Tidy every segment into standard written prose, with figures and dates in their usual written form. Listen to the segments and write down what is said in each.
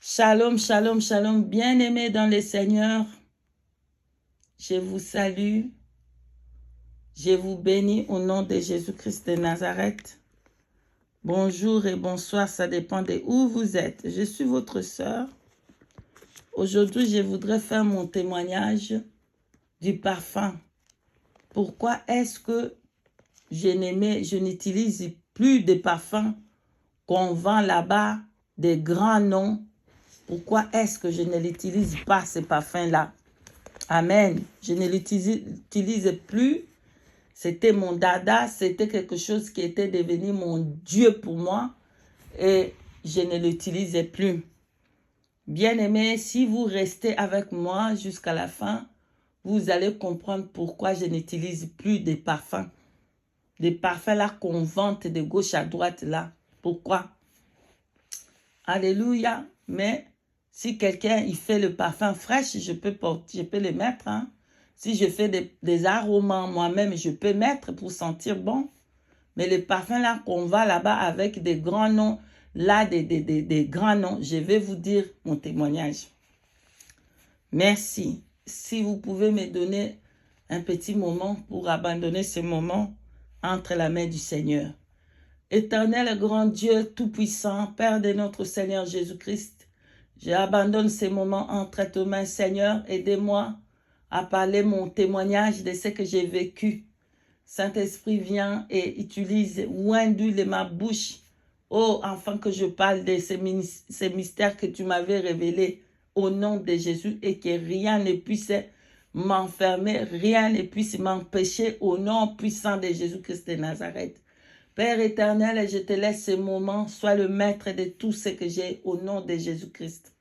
Shalom, shalom, shalom, bien-aimés dans le Seigneur. Je vous salue. Je vous bénis au nom de Jésus-Christ de Nazareth. Bonjour et bonsoir, ça dépend de où vous êtes. Je suis votre sœur. Aujourd'hui, je voudrais faire mon témoignage du parfum. Pourquoi est-ce que je n'utilise plus de parfums qu'on vend là-bas, des grands noms? Pourquoi est-ce que je ne l'utilise pas, ces parfums-là? Amen. Je ne l'utilise plus. C'était mon dada, c'était quelque chose qui était devenu mon Dieu pour moi et je ne l'utilisais plus. Bien-aimés, si vous restez avec moi jusqu'à la fin, vous allez comprendre pourquoi je n'utilise plus de parfums. Des parfums là qu'on vante de gauche à droite là. Pourquoi? Alléluia. Mais si quelqu'un il fait le parfum fraîche, je peux le mettre. Hein? Si je fais des aromas moi-même, je peux mettre pour sentir bon. Mais les parfums là qu'on va là-bas avec des grands noms, là des grands noms, je vais vous dire mon témoignage. Merci. Si vous pouvez me donner un petit moment pour abandonner ce moment entre la main du Seigneur. Éternel grand Dieu tout-puissant, Père de notre Seigneur Jésus-Christ, j'abandonne ces moments entre tes mains, Seigneur. Aidez-moi à parler mon témoignage de ce que j'ai vécu. Saint-Esprit, viens et utilise oindule de ma bouche, oh, afin que je parle de ces mystères que tu m'avais révélés au nom de Jésus et que rien ne puisse m'enfermer, rien ne puisse m'empêcher au nom puissant de Jésus-Christ de Nazareth. Père éternel, je te laisse ce moment, sois le maître de tout ce que j'ai au nom de Jésus-Christ.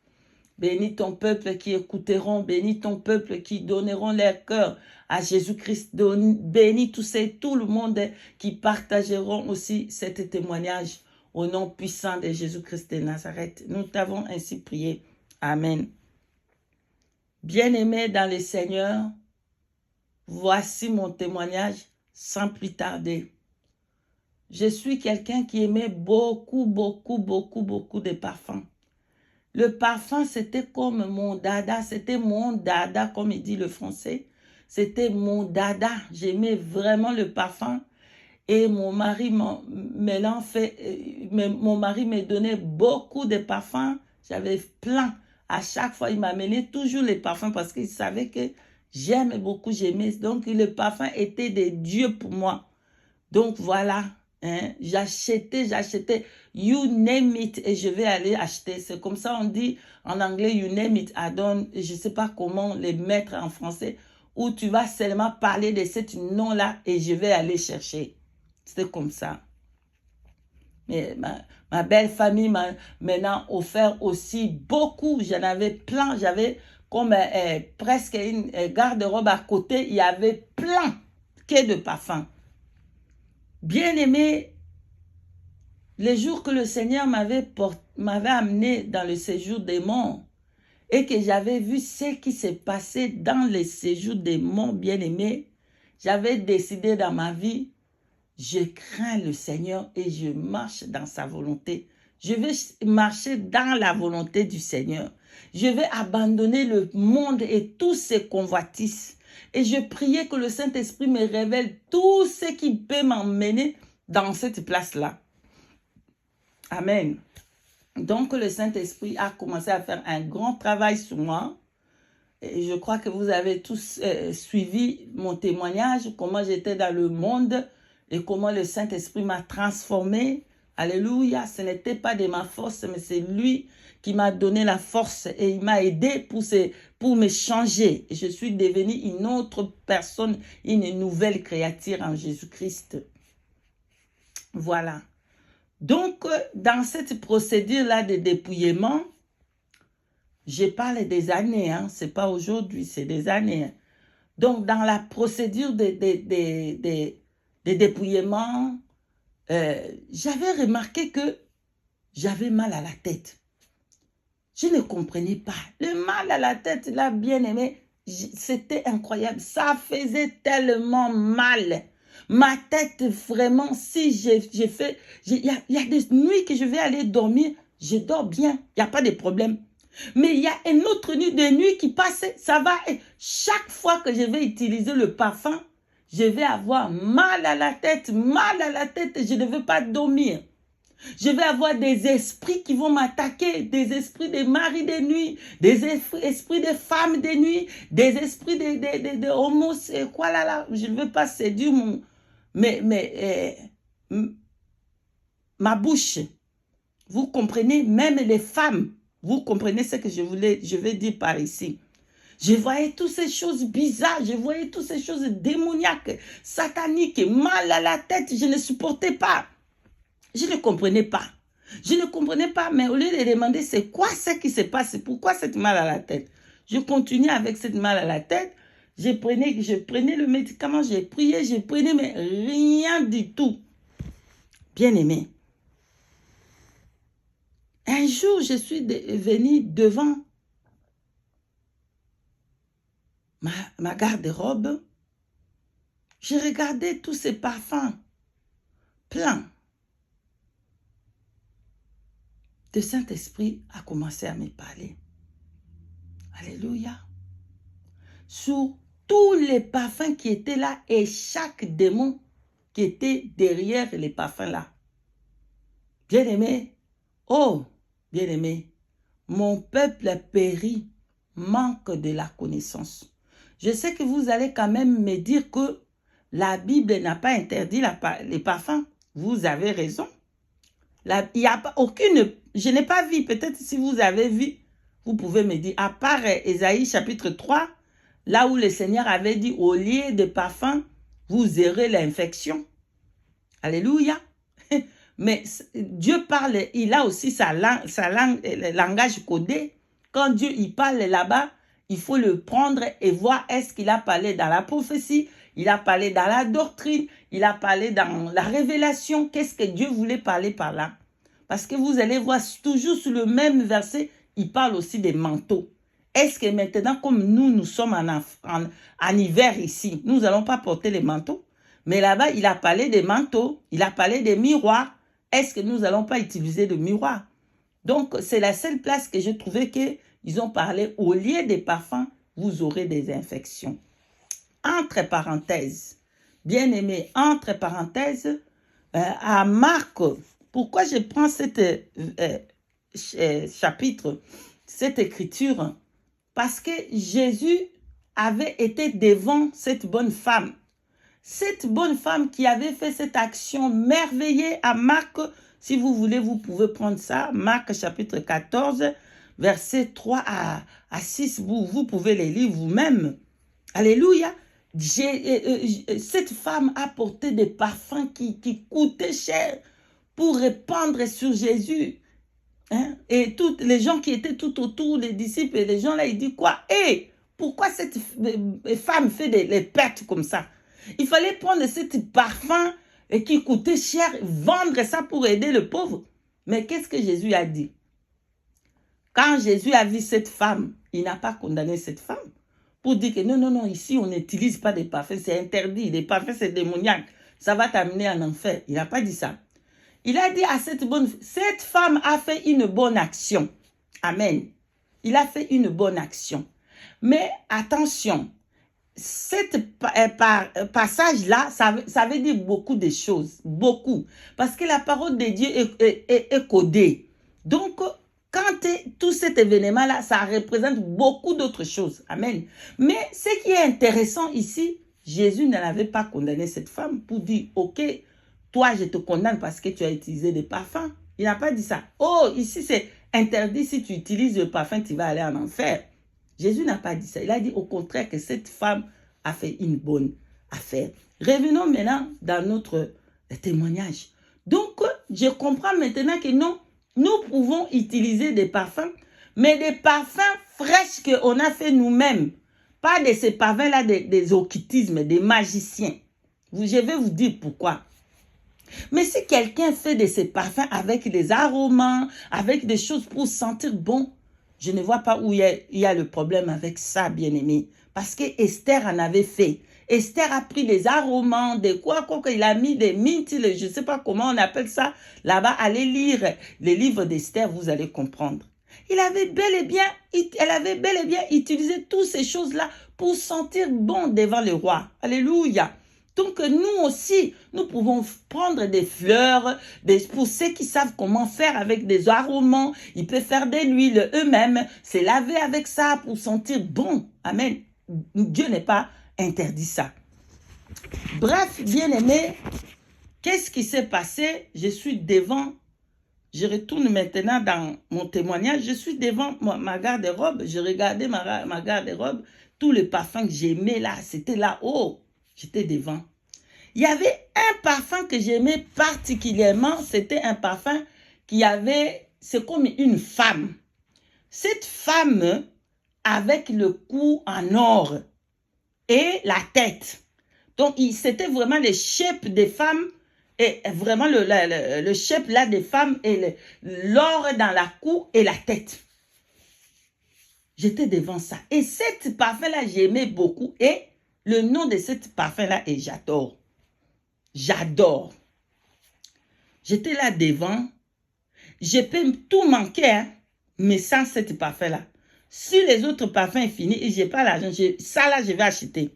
Bénis ton peuple qui écouteront, bénis ton peuple qui donneront leur cœur à Jésus-Christ. Bénis tout le monde qui partageront aussi ce témoignage au nom puissant de Jésus-Christ de Nazareth. Nous t'avons ainsi prié. Amen. Bien-aimés dans le Seigneur, voici mon témoignage sans plus tarder. Je suis quelqu'un qui aimait beaucoup de parfums. Le parfum, c'était comme mon dada, comme il dit le français. C'était mon dada. J'aimais vraiment le parfum. Et mon mari mon mari me donnait beaucoup de parfums. J'avais plein. À chaque fois, il m'amenait toujours les parfums parce qu'il savait que j'aimais beaucoup, j'aimais. Donc, le parfum était des dieux pour moi. Donc, voilà. Hein? J'achetais, you name it, et je vais aller acheter. C'est comme ça on dit en anglais, you name it, I don't, je ne sais pas comment les mettre en français, où tu vas seulement parler de ce nom-là et je vais aller chercher. C'était comme ça. Mais ma belle famille m'a maintenant offert aussi beaucoup. J'en avais plein. J'avais comme presque une garde-robe à côté. Il y avait plein de parfums. Bien-aimé, les jours que le Seigneur m'avait amené dans le séjour des morts et que j'avais vu ce qui s'est passé dans le séjour des morts, bien-aimé, j'avais décidé dans ma vie, je crains le Seigneur et je marche dans sa volonté. Je vais marcher dans la volonté du Seigneur. Je vais abandonner le monde et tous ses convoitises. Et je priais que le Saint-Esprit me révèle tout ce qui peut m'emmener dans cette place-là. Amen. Donc, le Saint-Esprit a commencé à faire un grand travail sur moi. Et je crois que vous avez tous suivi mon témoignage, comment j'étais dans le monde et comment le Saint-Esprit m'a transformé. Alléluia, ce n'était pas de ma force, mais c'est lui qui m'a donné la force et il m'a aidé pour me changer. Et je suis devenue une autre personne, une nouvelle créature en Jésus-Christ. Voilà. Donc, dans cette procédure-là de dépouillement, je parle des années, hein, ce n'est pas aujourd'hui, c'est des années. Hein. Donc, dans la procédure de dépouillement, j'avais remarqué que j'avais mal à la tête. Je ne comprenais pas. Le mal à la tête, là, bien aimé, c'était incroyable. Ça faisait tellement mal. Ma tête, vraiment, si il y a des nuits que je vais aller dormir, je dors bien. Il n'y a pas de problème. Mais il y a une autre nuit, des nuits qui passent, ça va. Chaque fois que je vais utiliser le parfum, je vais avoir mal à la tête, je ne veux pas dormir. Je vais avoir des esprits qui vont m'attaquer, des esprits des maris de nuit, des esprits des femmes de nuit, des esprits de homos, quoi là, je ne veux pas séduire ma bouche. Vous comprenez, même les femmes, vous comprenez ce que je vais dire par ici. Je voyais toutes ces choses bizarres, je voyais toutes ces choses démoniaques, sataniques, mal à la tête, je ne supportais pas. Je ne comprenais pas. Je ne comprenais pas, mais au lieu de demander c'est quoi ce qui se passe, pourquoi cette mal à la tête, je continuais avec cette mal à la tête, je prenais le médicament, j'ai prié, je prenais, mais rien du tout. Bien-aimé. Un jour, je suis venue devant ma garde-robe. J'ai regardé tous ces parfums pleins. Le Saint-Esprit a commencé à me parler. Alléluia. Sur tous les parfums qui étaient là et chaque démon qui était derrière les parfums là. Bien-aimé, oh, bien-aimé, mon peuple a péri, manque de la connaissance. Je sais que vous allez quand même me dire que la Bible n'a pas interdit les parfums. Vous avez raison. Il n'y a pas aucune, je n'ai pas vu, peut-être si vous avez vu, vous pouvez me dire, à part Ésaïe chapitre 3, là où le Seigneur avait dit, au lieu de parfum, vous aurez l'infection. Alléluia. Mais Dieu parle, il a aussi sa langue, le langage codé. Quand Dieu il parle là-bas, il faut le prendre et voir est-ce qu'il a parlé dans la prophétie, il a parlé dans la doctrine, il a parlé dans la révélation. Qu'est-ce que Dieu voulait parler par là? Parce que vous allez voir toujours sur le même verset, il parle aussi des manteaux. Est-ce que maintenant, comme nous sommes en hiver ici, nous n'allons pas porter les manteaux? Mais là-bas, il a parlé des manteaux, il a parlé des miroirs. Est-ce que nous n'allons pas utiliser de miroirs? Donc, c'est la seule place que j'ai trouvé qu'ils ont parlé, au lieu des parfums, vous aurez des infections. Entre parenthèses, bien aimé, entre parenthèses, à Marc, pourquoi je prends cet chapitre, cette écriture? Parce que Jésus avait été devant cette bonne femme. Cette bonne femme qui avait fait cette action merveilleuse à Marc, si vous voulez, vous pouvez prendre ça, Marc chapitre 14, versets 3 à 6, vous pouvez les lire vous-même. Alléluia. Cette femme a porté des parfums qui coûtaient cher pour répandre sur Jésus. Hein? Et toutes les gens qui étaient tout autour, les disciples et les gens là, ils disent quoi? Hé, pourquoi cette femme fait des pertes comme ça? Il fallait prendre ce parfum qui coûtait cher, vendre ça pour aider le pauvre. Mais qu'est-ce que Jésus a dit? Quand Jésus a vu cette femme, il n'a pas condamné cette femme pour dire que non, ici on n'utilise pas des parfums, c'est interdit, les parfums c'est démoniaque, ça va t'amener en enfer. Il n'a pas dit ça. Il a dit à cette femme a fait une bonne action. Amen. Il a fait une bonne action. Mais attention, ce passage-là, ça veut dire beaucoup de choses. Beaucoup. Parce que la parole de Dieu est codée. Donc, quand tout cet événement-là, ça représente beaucoup d'autres choses. Amen. Mais ce qui est intéressant ici, Jésus n'avait pas condamné cette femme pour dire, ok, toi, je te condamne parce que tu as utilisé des parfums. Il n'a pas dit ça. Oh, ici, c'est interdit. Si tu utilises le parfum, tu vas aller en enfer. Jésus n'a pas dit ça. Il a dit au contraire que cette femme a fait une bonne affaire. Revenons maintenant dans notre témoignage. Donc, je comprends maintenant que non, nous pouvons utiliser des parfums, mais des parfums fraîches qu'on a fait nous-mêmes. Pas de ces parfums-là des occultismes, des magiciens. Je vais vous dire pourquoi. Mais si quelqu'un fait de ces parfums avec des aromas, avec des choses pour sentir bon, je ne vois pas où il y a le problème avec ça, bien-aimé. Parce que Esther en avait fait. Esther a pris les aromas, il a mis des mintes, je ne sais pas comment on appelle ça. Là-bas, allez lire les livres d'Esther, vous allez comprendre. Elle avait bel et bien utilisé toutes ces choses-là pour sentir bon devant le roi. Alléluia. Donc nous aussi, nous pouvons prendre des fleurs, pour ceux qui savent comment faire avec des arômes, ils peuvent faire de l'huile eux-mêmes, se laver avec ça pour sentir bon. Amen. Dieu n'est pas interdit ça. Bref, bien-aimé, qu'est-ce qui s'est passé? Je suis devant, je retourne maintenant dans mon témoignage, je suis devant ma garde-robe, je regardais ma garde-robe, tous les parfums que j'aimais là, c'était là-haut, j'étais devant. Il y avait un parfum que j'aimais particulièrement, c'était un parfum qui avait, c'est comme une femme. Cette femme avec le cou en or et la tête. Donc, c'était vraiment le shape des femmes et vraiment le shape là des femmes et l'or dans la cou et la tête. J'étais devant ça. Et cette parfum-là, j'aimais beaucoup. Et le nom de cette parfum-là est j'adore. J'adore. J'étais là devant. Je peux tout manquer, hein, mais sans cette parfum-là. Si les autres parfums sont finis et je n'ai pas l'argent, ça là, je vais acheter.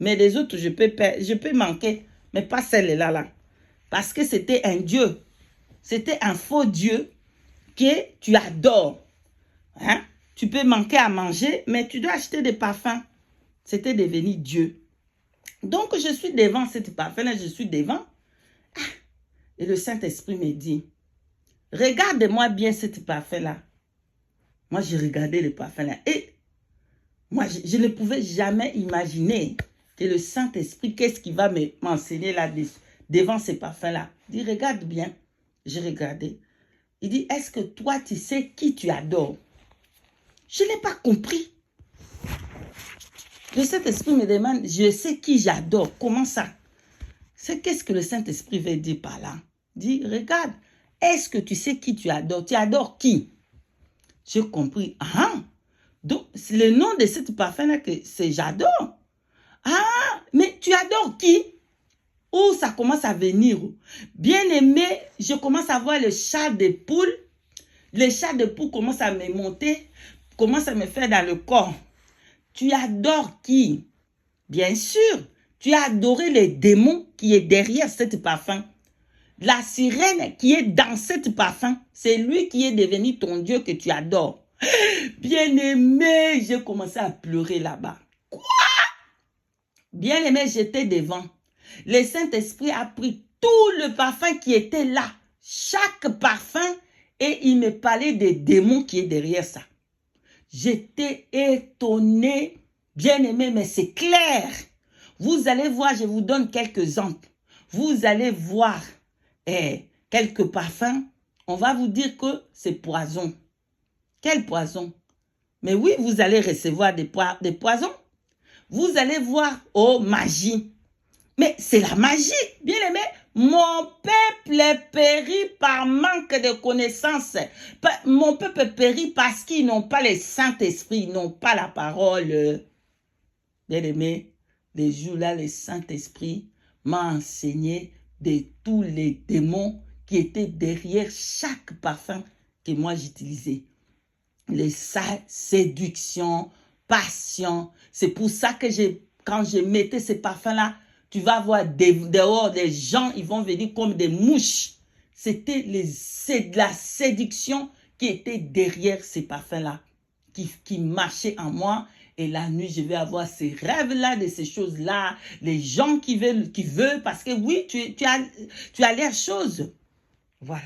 Mais les autres, je peux manquer, mais pas celle-là. Là. Parce que c'était un Dieu. C'était un faux Dieu que tu adores. Hein? Tu peux manquer à manger, mais tu dois acheter des parfums. C'était devenu Dieu. Donc, je suis devant cette parfum-là, je suis devant. Et le Saint-Esprit me dit, regarde-moi bien cette parfum-là. Moi, j'ai regardé le parfum-là. Et moi, je ne pouvais jamais imaginer que le Saint-Esprit, qu'est-ce qu'il va m'enseigner là devant ce parfum-là. Il dit, regarde bien. J'ai regardé. Il dit, est-ce que toi, tu sais qui tu adores? Je n'ai pas compris. Le Saint-Esprit me demande, je sais qui j'adore. Comment ça? C'est qu'est-ce que le Saint-Esprit veut dire par là? Il dit, regarde, est-ce que tu sais qui tu adores? Tu adores qui? J'ai compris. Ah, donc le nom de cette parfum-là, c'est j'adore. Ah, mais tu adores qui? Où ça commence à venir? Bien aimé, je commence à voir le chat de poule. Le chat de poule commence à me monter, commence à me faire dans le corps. Tu adores qui? Bien sûr, tu as adoré les démons qui est derrière cette parfum. La sirène qui est dans cette parfum, c'est lui qui est devenu ton Dieu que tu adores. Bien-aimé, j'ai commencé à pleurer là-bas. Quoi? Bien-aimé, j'étais devant. Le Saint-Esprit a pris tout le parfum qui était là. Chaque parfum, et il me parlait des démons qui est derrière ça. J'étais étonné, bien-aimé, mais c'est clair. Vous allez voir, je vous donne quelques exemples. Vous allez voir quelques parfums. On va vous dire que c'est poison. Quel poison? Mais oui, vous allez recevoir des poisons. Vous allez voir, oh, magie. Mais c'est la magie, bien aimé. Mon peuple périt par manque de connaissances. Mon peuple périt parce qu'ils n'ont pas le Saint-Esprit, ils n'ont pas la parole. Bien aimé, les jours-là, le Saint-Esprit m'a enseigné de tous les démons qui étaient derrière chaque parfum que moi j'utilisais. Les séductions, passion. C'est pour ça que quand je mettais ces parfums-là, tu vas voir dehors des gens, ils vont venir comme des mouches. C'était de la séduction qui était derrière ces parfums-là, qui marchaient en moi. Et la nuit, je vais avoir ces rêves-là, de ces choses-là. Les gens qui veulent, parce que oui, tu as l'air chose. Voilà.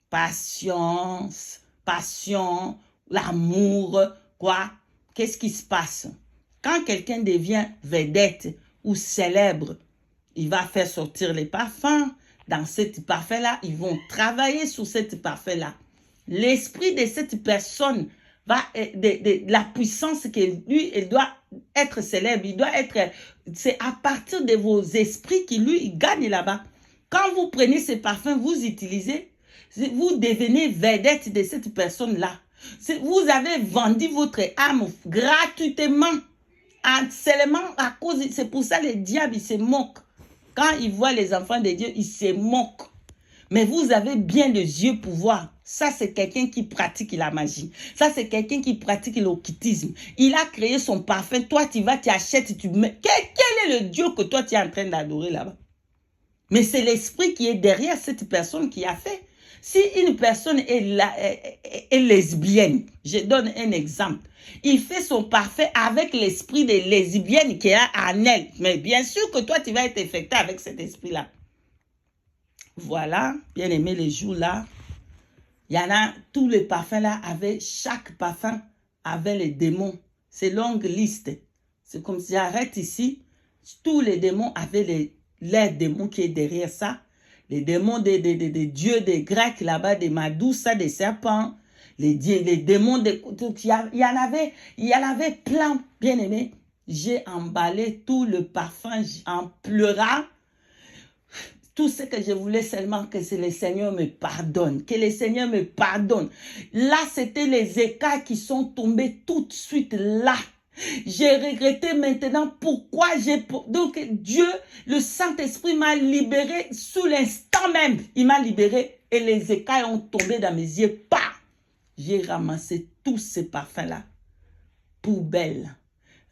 Patience, passion, l'amour, quoi. Qu'est-ce qui se passe? Quand quelqu'un devient vedette ou célèbre, il va faire sortir les parfums. Dans cette parfum-là, ils vont travailler sur cette parfum-là. L'esprit de cette personne va, de la puissance que lui, il doit être célèbre. Il doit être, c'est à partir de vos esprits qu'il lui, il gagne là-bas. Quand vous prenez ces parfums, vous utilisez, vous devenez vedette de cette personne-là. Vous avez vendu votre âme gratuitement. Seulement à cause, c'est pour ça le diable, il se moque. Quand il voit les enfants de Dieu, il se moque. Mais vous avez bien les yeux pour voir. Ça, c'est quelqu'un qui pratique la magie. Ça, c'est quelqu'un qui pratique l'occultisme. Il a créé son parfum. Toi, tu vas, tu achètes, tu mets. Quel est le Dieu que toi, tu es en train d'adorer là-bas? Mais c'est l'esprit qui est derrière cette personne qui a fait. Si une personne est lesbienne, je donne un exemple. Il fait son parfum avec l'esprit de lesbienne qui est en elle. Mais bien sûr que toi, tu vas être affecté avec cet esprit-là. Voilà, bien aimé, les jours là. Il y en a, tous les parfums là, chaque parfum avait les démons. C'est longue liste. C'est comme si j'arrête ici. Tous les démons avaient les démons qui est derrière ça. Les démons des dieux des Grecs là-bas, des Madusa, des serpents. Les démons il y en avait plein, bien aimé. J'ai emballé tout le parfum en pleurant. Tout ce que je voulais seulement que le Seigneur me pardonne. Que le Seigneur me pardonne. Là, c'était les écailles qui sont tombés tout de suite là. J'ai regretté maintenant pourquoi Donc Dieu, le Saint-Esprit m'a libéré sous l'instant même. Il m'a libéré et les écailles ont tombé dans mes yeux. Pas. J'ai ramassé tous ces parfums-là. Poubelle.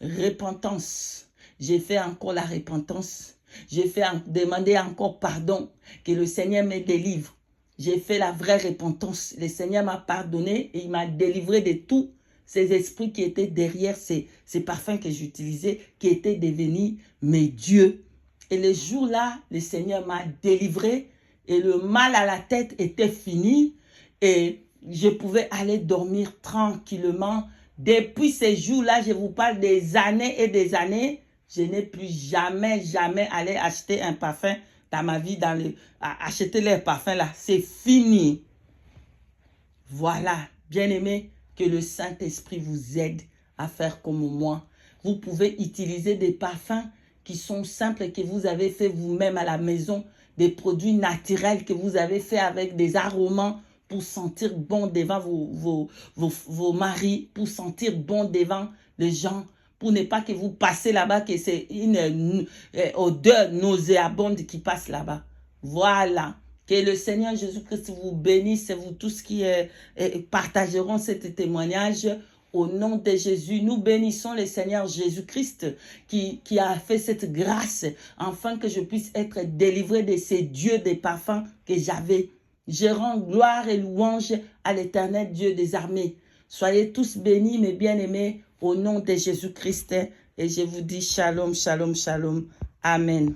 Repentance. J'ai fait encore la repentance. J'ai fait demander encore pardon, que le Seigneur me délivre. J'ai fait la vraie repentance. Le Seigneur m'a pardonné et il m'a délivré de tous ces esprits qui étaient derrière ces parfums que j'utilisais, qui étaient devenus mes dieux. Et le jour-là, le Seigneur m'a délivré et le mal à la tête était fini et je pouvais aller dormir tranquillement. Depuis ces jours-là, je vous parle des années et des années. Je n'ai plus jamais allé acheter un parfum dans ma vie, acheter les parfums là. C'est fini. Voilà, bien-aimé, que le Saint-Esprit vous aide à faire comme moi. Vous pouvez utiliser des parfums qui sont simples, que vous avez fait vous-même à la maison, des produits naturels que vous avez fait avec des aromas pour sentir bon devant vos maris, pour sentir bon devant les gens, pour ne pas que vous passez là-bas, que c'est une odeur nauséabonde qui passe là-bas. Voilà. Que le Seigneur Jésus-Christ vous bénisse, vous tous qui partageront ce témoignage. Au nom de Jésus, nous bénissons le Seigneur Jésus-Christ qui a fait cette grâce afin que je puisse être délivré de ces dieux des parfums que j'avais. Je rends gloire et louange à l'Éternel Dieu des armées. Soyez tous bénis, mes bien-aimés, au nom de Jésus-Christ. Et je vous dis shalom, shalom, shalom. Amen.